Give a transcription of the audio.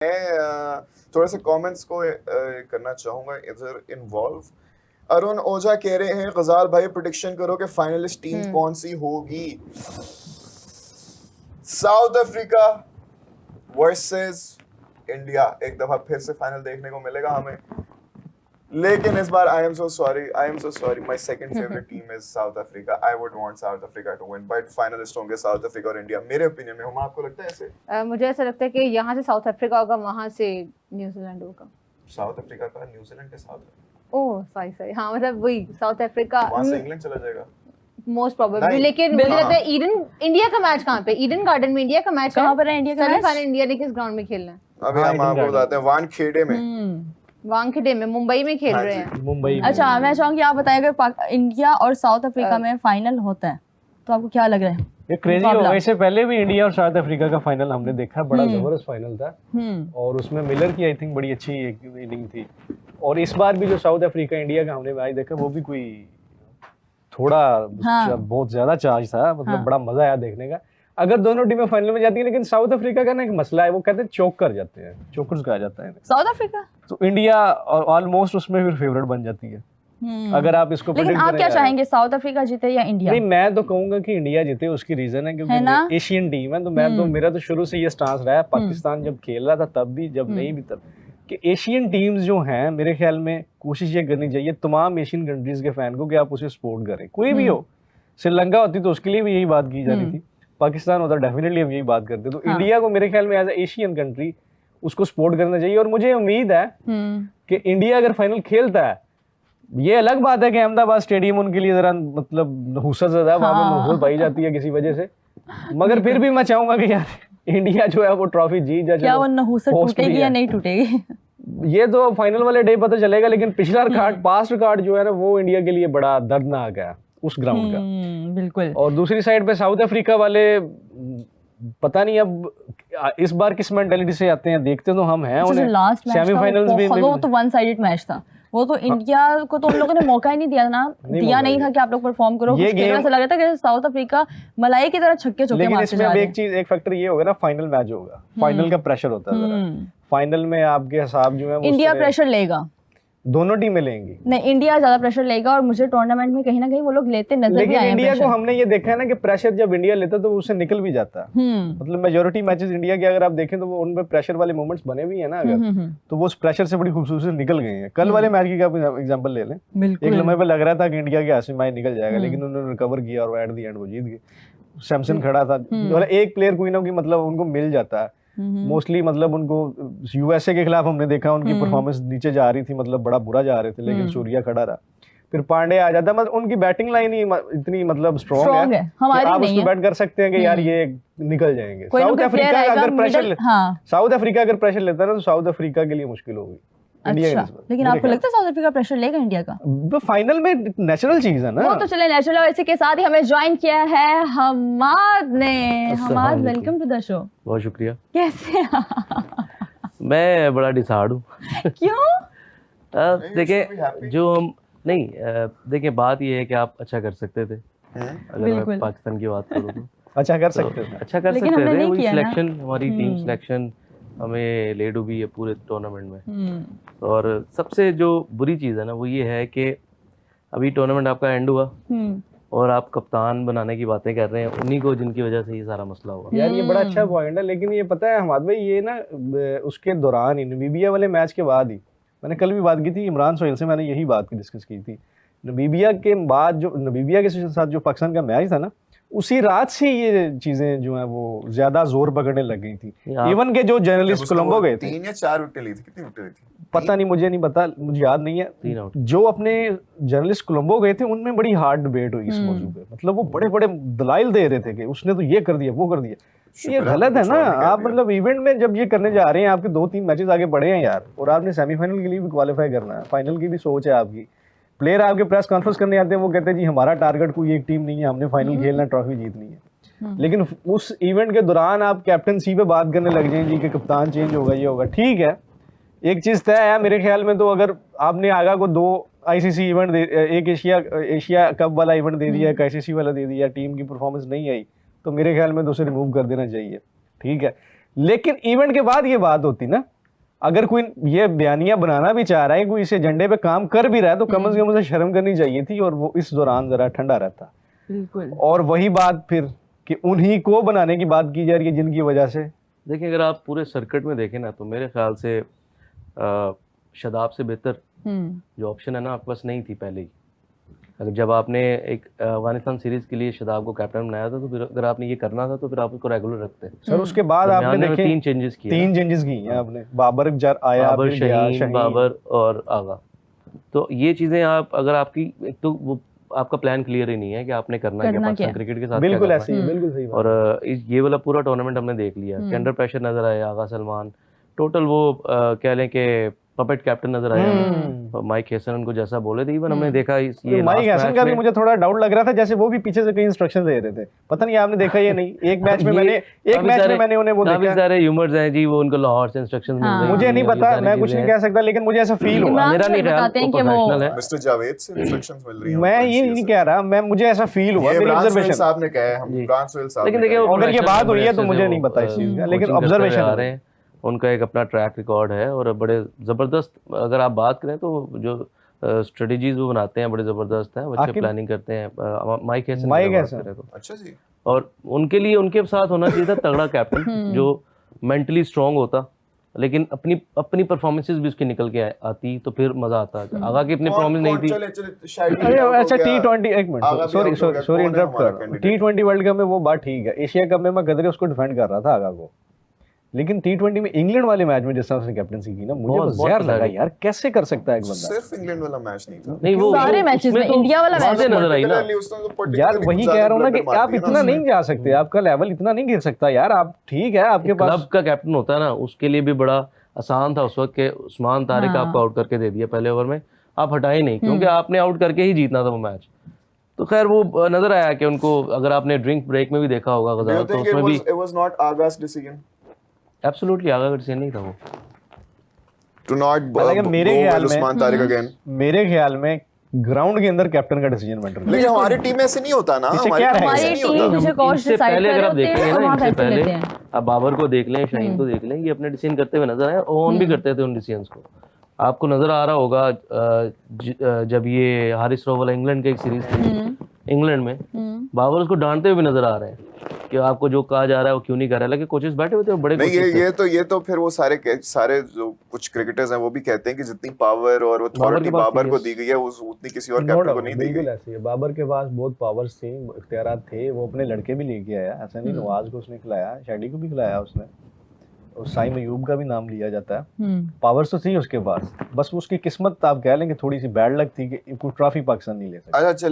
थोड़े से कमेंट्स को करना चाहूंगा इधर इन्वॉल्व। अरुण ओझा कह रहे हैं गजाल भाई प्रेडिक्शन करो कि फाइनलिस्ट टीम कौन सी होगी। साउथ अफ्रीका वर्सेस इंडिया, एक दफा फिर से फाइनल देखने को मिलेगा हमें, लेकिन इस बार I am so sorry my second favourite team is South Africa. I would want South Africa to win, but finalist होंगे साउथ अफ्रीका और इंडिया मेरे ओपिनियन में। हम आपको लगता है ऐसे? मुझे ऐसा लगता है कि यहाँ से साउथ अफ्रीका होगा, वहाँ से न्यूजीलैंड होगा। साउथ अफ्रीका का न्यूजीलैंड के साथ? ओह सही हाँ, मतलब वही साउथ अफ्रीका वहाँ से इंग्लैंड चला जाएगा मोस्ट प्रोबेबली। लेकिन मुझे लगता है ईडन इंडिया का मैच कहाँ पे, ईडन गार्डन में इंडिया का मैच कहाँ पर है? इंडिया का मैच सेमीफाइनल इंडिया ने किस ग्राउंड में खेलना है? अभी हम आपको बताते हैं, वानखेड़े में। वानखेड़े में, मुंबई में खेल रहे हैं। मुंबई। अच्छा, मैं चाहूंगी आप बताएं अगर इंडिया और साउथ अफ्रीका में फाइनल होता है तो आपको क्या लग रहा है? ये क्रेजी होगा। इससे पहले भी इंडिया और साउथ अफ्रीका का फाइनल हमने देखा, बड़ा जबरदस्त फाइनल था और उसमें मिलर की आई थिंक बड़ी अच्छी एक इनिंग थी। और इस बार भी जो साउथ अफ्रीका इंडिया का हमने मैच देखा वो भी कोई थोड़ा बहुत ज्यादा चार्ज था, मतलब बड़ा मजा आया देखने का। अगर दोनों टीमें फाइनल में जाती हैं, लेकिन साउथ अफ्रीका का ना एक मसला है, वो कहते हैं चोक कर जाते हैं, चोकर्स कहा जाता है साउथ अफ्रीका। तो इंडिया ऑलमोस्ट उसमें फिर फेवरेट बन जाती है। अगर आप इसको लेकिन आप क्या चाहेंगे, साउथ अफ्रीका जीते या इंडिया? नहीं, मैं तो कहूंगा कि इंडिया जीते। उसकी रीजन है क्योंकि एशियन टीम है, तो मैं तो मेरा तो शुरू से ये स्टांस रहा है, पाकिस्तान जब खेल रहा था तब भी, जब नहीं भी तब, कि एशियन टीम्स जो हैं मेरे ख्याल में कोशिश ये करनी चाहिए तमाम एशियन कंट्रीज के फैन को कि आप उसे सपोर्ट करें, कोई भी हो। श्रीलंका होती तो उसके लिए भी यही बात की जा रही थी, पाकिस्तान होता डेफिनेटली हम यही बात करते। तो इंडिया को मेरे ख्याल में एज ए एशियन कंट्री उसको सपोर्ट करना चाहिए। और मुझे उम्मीद है कि इंडिया अगर फाइनल खेलता है, ये अलग बात है कि अहमदाबाद स्टेडियम उनके लिए जरा मतलब नहुसत ज़्यादा है, वहाँ पे नहुसत पाई जाती है किसी वजह से, मगर फिर भी मैं चाहूंगा कि यार इंडिया जो है वो ट्रॉफी जीत जाए। क्या वो नहुसत टूटेगी या नहीं टूटेगी ये तो फाइनल वाले डे पता चलेगा, लेकिन पिछला रिकॉर्ड, पास्ट रिकॉर्ड जो है ना, वो इंडिया के लिए बड़ा दर्दनाक है उस ग्राउंड का। बिल्कुल। और दूसरी साइड पे साउथ अफ्रीका वाले पता नहीं अब इस बार किस मेंटालिटी से आते हैं, देखते तो हम हैं उन्हें सेमीफाइनल्स भी। वो तो वन साइडेड मैच था, वो तो इंडिया को तो उन लोगों ने मौका ही नहीं दिया ना, दिया नहीं था कि आप लोग परफॉर्म करो। ये गेम ऐसा लग रहा था कि साउथ अफ्रीका मलाई की तरह छक्के चौके मारते जा रहे हैं। लेकिन इसमें अब एक चीज, एक फैक्टर ये होगा ना, फाइनल मैच होगा, फाइनल का प्रेशर होता है। फाइनल में आपके हिसाब जो है इंडिया प्रेशर लेगा, दोनों टीमें लेंगी। नहीं, इंडिया ज्यादा प्रेशर लेगा और मुझे टूर्नामेंट में कहीं ना कहीं वो लोग लेते नजर भी आए हैं। लेकिन इंडिया को हमने ये देखा है ना कि प्रेशर जब इंडिया लेता है तो उससे निकल भी जाता है। मतलब मेजॉरिटी मैचेस इंडिया के अगर आप देखें तो वो उनमें प्रेशर वाले मोमेंट्स बने भी है ना, अगर तो वो उस प्रेशर से बड़ी खूबसूरती से निकल गए हैं। कल वाले मैच की आप एग्जांपल ले लें, एक लम्हे पे लग रहा था कि इंडिया के हाथ से मैच निकल जाएगा, लेकिन उन्होंने रिकवर किया और एट द एंड वो जीत गए। सैमसन खड़ा था, एक प्लेयर कोई ना कोई मतलब उनको मिल जाता है मोस्टली। मतलब उनको यूएसए के खिलाफ हमने देखा उनकी परफॉर्मेंस नीचे जा रही थी, मतलब बड़ा बुरा जा रहे थे, लेकिन सूर्या खड़ा रहा, फिर पांडे आ जाता। मतलब उनकी बैटिंग लाइन ही इतनी मतलब स्ट्रॉन्ग है कि आप उसमें बैट कर सकते हैं कि यार ये निकल जाएंगे। साउथ अफ्रीका अगर प्रेशर साउथ अफ्रीका अगर प्रेशर लेता है ना तो साउथ अफ्रीका के लिए मुश्किल होगी। अच्छा, लेकिन आपको लगता है साउथ अफ्रीका प्रेशर लेगा इंडिया का? तो फाइनल में नेचुरल चीज है ना, वो तो चले नेचुरल। और इसी के साथ ही हमें ज्वाइन किया है हमाद ने। Hammad, welcome to the show. बहुत शुक्रिया। कैसे? मैं बड़ा डिसहार्ड हूँ। क्यों? देखिए जो हम नहीं देखिए, बात ये है कि आप अच्छा कर सकते थे, अगर मैं पाकिस्तान की बात करूँ तो अच्छा कर सकते थे, अच्छा कर सकते थे। वही सिलेक्शन, हमारी टीम सिलेक्शन हमें ले डूबी है पूरे टूर्नामेंट में। और सबसे जो बुरी चीज़ है ना वो ये है कि अभी टूर्नामेंट आपका एंड हुआ और आप कप्तान बनाने की बातें कर रहे हैं उन्हीं को जिनकी वजह से ये सारा मसला हुआ। यार ये बड़ा अच्छा पॉइंट है, लेकिन ये पता है हमाद भाई, ये ना उसके दौरान ही नमीबिया वाले मैच के बाद ही, मैंने कल भी बात की थी इमरान सोहेल से, मैंने यही बात डिस्कस की थी। नमीबिया के बाद जो नमीबिया के साथ जो पाकिस्तान का मैच था ना, उसी रात से ये चीजें जो है वो ज्यादा जोर पकड़ने लग गई थी। इवन के जो जर्नलिस्ट कोलंबो गए थे, 3 या 4 विकेट ली थी, कितनी विकेट ली थी पता नहीं, मुझे नहीं पता, मुझे याद नहीं है। जो अपने जर्नलिस्ट कोलंबो गए थे उनमें बड़ी हार्ड डिबेट हुई इस मौजू पे। मतलब वो बड़े बड़े दलाइल दे रहे थे कि उसने तो ये कर दिया, वो कर दिया। ये गलत है ना। आप मतलब इवेंट में जब ये करने जा रहे हैं, आपके 2-3 मैचेस आगे बढ़े हैं यार, और आपने सेमीफाइनल के लिए भी क्वालिफाई करना है, फाइनल की भी सोच है आपकी। प्लेयर आपके प्रेस कॉन्फ्रेंस करने आते हैं, वो कहते हैं जी हमारा टारगेट कोई एक टीम नहीं है, हमने फाइनल खेलना, ट्रॉफी जीतनी है। लेकिन उस इवेंट के दौरान आप कैप्टनसी पे बात करने लग जाएं जी कि कप्तान चेंज होगा, ये होगा। ठीक है, एक चीज़ तय है मेरे ख्याल में, तो अगर आपने आगा को 2 आईसीसी इवेंट एक एशिया कप वाला इवेंट दे दिया, एक आईसीसी वाला दे दिया, टीम की परफॉर्मेंस नहीं आई, तो मेरे ख्याल में तो उसे रिमूव कर देना चाहिए। ठीक है, लेकिन इवेंट के बाद ये बात होती ना, अगर कोई ये बयानिया बनाना भी चाह रहा है, कोई इस एजेंडे पे काम कर भी रहा है, तो कम से कम उसे शर्म करनी चाहिए थी, और वो इस दौरान जरा ठंडा रहता। बिल्कुल। और वही बात फिर कि उन्हीं को बनाने की बात की जा रही है जिनकी वजह से। देखिए अगर आप पूरे सर्किट में देखें ना, तो मेरे ख्याल से शादाब से बेहतर जो ऑप्शन है ना आपके पास नहीं थी पहले ही। अगर जब आपने एक अफगानिस्तान सीरीज के लिए शादाब को कैप्टन बनाया था, तो फिर अगर आपने ये करना था तो फिर आप उसको रेगुलर रखते। सर उसके बाद आपने देखे 3 चेंजेस किए, 3 चेंजेस की हैं आपने। बाबर आया, बाबर, फिर गया, शाहीन, बाबर और आगा। तो ये चीजें आप अगर आपकी एक तो वो आपका प्लान क्लियर ही नहीं है कि आपने करना क्या पाकिस्तान क्रिकेट के साथ, बिल्कुल ऐसे ही, बिल्कुल सही बात। और ये वाला पूरा टूर्नामेंट हमने देख लिया कि अंडर प्रेशर नजर आया आगा सलमान, टोटल वो कह लें कि पपेट कैप्टन नजर आया। माइक हेसन उनको जैसा बोले थे, इवन हमने देखा ये माइक हेसन का भी मुझे थोड़ा डाउट लग रहा था, जैसे वो भी पीछे से कई इंस्ट्रक्शन दे रहे थे। पता नहीं आपने देखा ये नहीं, एक मैच में मैंने उन्हें वो काफी सारे ह्यूमर्स हैं जी, वो उनको लाहौर से इंस्ट्रक्शंस मिल रहे हैं। मुझे नहीं पता, मैं कुछ नहीं कह सकता, लेकिन मुझे ऐसा फील हुआ। मेरा नहीं ख्याल वो प्रोफेशनल है। मिस्टर जावेद से इंस्ट्रक्शंस मिल रही हैं। मैं ये नहीं कह रहा, मैं मुझे ऐसा फील हुआ, मेरी ऑब्जर्वेशन साहब ने कहा है, हम इमरान सोहेल साहब। लेकिन देखिए अगर ये बात हुई है तो मुझे नहीं पता इस चीज का, लेकिन ऑब्जर्वेशन आ रहे हैं, उनका एक अपना ट्रैक रिकॉर्ड है और बड़े ज़बरदस्त, अगर आप बात करें तो जो स्ट्रेटजीज वो बनाते हैं बड़े ज़बरदस्त हैं, अच्छे प्लानिंग करते हैं। माइक हेसन तो अच्छा जी, और उनके लिए उनके साथ होना चाहिए था तगड़ा कैप्टन जो मेंटली स्ट्रांग होता, लेकिन अपनी परफॉर्मेंसेस भी उसकी निकल के आती तो फिर मजा आता। आगा की अपनी परफॉर्मेंस नहीं थी। अरे अच्छा T20 एक मिनट, सॉरी इंटरप्ट कर। T20 वर्ल्ड कप में वो बात ठीक है, एशिया कप में मैं गदरे उसको डिफेंड कर रहा था आगा को, लेकिन T20 में इंग्लैंड वाले मैच में जिस तरह उसने कैप्टनसी की ना, मुझे तो जहर लगा यार, कैसे कर सकता है एक बंदा। सिर्फ इंग्लैंड वाला मैच नहीं था, नहीं वो सारे मैचेस में इंडिया वाला मैच नजर आई ना यार। वही कह रहा हूँ ना कि आप इतना नहीं जा सकते, आपका लेवल इतना नहीं गिर सकता यार। आप ठीक है, आपके पास क्लब का कैप्टन होता है ना, उसके लिए भी बड़ा आसान था उस वक्त के उस्मान तारिक आपको आउट करके दे दिया पहले ओवर में, आप हटाए नहीं क्योंकि आपने आउट करके ही जीतना था वो मैच। तो खैर वो नजर आया कि उनको, अगर आपने ड्रिंक ब्रेक में भी देखा होगा गजाला, तो उसमें भी it was not Aga's decision absolutely Agha का डिसीजन नहीं था वो to not Usman Tariq again. मेरे ख्याल में ग्राउंड के अंदर कैप्टन का डिसीजन मैटर। लेकिन हमारी टीम में ऐसे नहीं होता ना, हमारी टीम पीछे कोच इससे डिसाइड पहले कर अगर रहे आप होते हैं देखेंगे और ना, वहाँ इससे फैसले पहले लेते हैं। आप बाबर को देख लें, शाहीन को देख लें, ये अपने डिसीजन करते हुए नजर आए, ओन भी करते थे उन डिसीजंस को। आपको नजर आ रहा होगा जब ये हारिस राव वाला इंग्लैंड की एक सीरीज थी इंग्लैंड में, बाबर उसको डांटते हुए नजर आ रहे हैं कि आपको जो कहा जा रहा है वो क्यों नहीं कर रहा है, लेकिन कोचेस बैठे हुए थे बड़े नहीं, ये तो फिर वो सारे जो कुछ क्रिकेटर्स हैं वो भी कहते हैं कि जितनी पावर और अथॉरिटी बाबर को दी गई है उतनी किसी और कैप्टन को नहीं दी गई। ऐसे है, बाबर के पास बहुत पावर्स थी, इख्तियारात थे, वो अपने लड़के भी लेके आया। ऐसा नहीं नवाज को उसने खिलाया, शैडी को भी खिलाया उसने, और साइम अयूब का भी नाम लिया जाता है। पावर्स तो थी उसके पास, बस उसकी किस्मत आप कह लें कि थोड़ी सी बैड लक थी कि कोई ट्रॉफी पाकिस्तान नहीं ले सका। अच्छा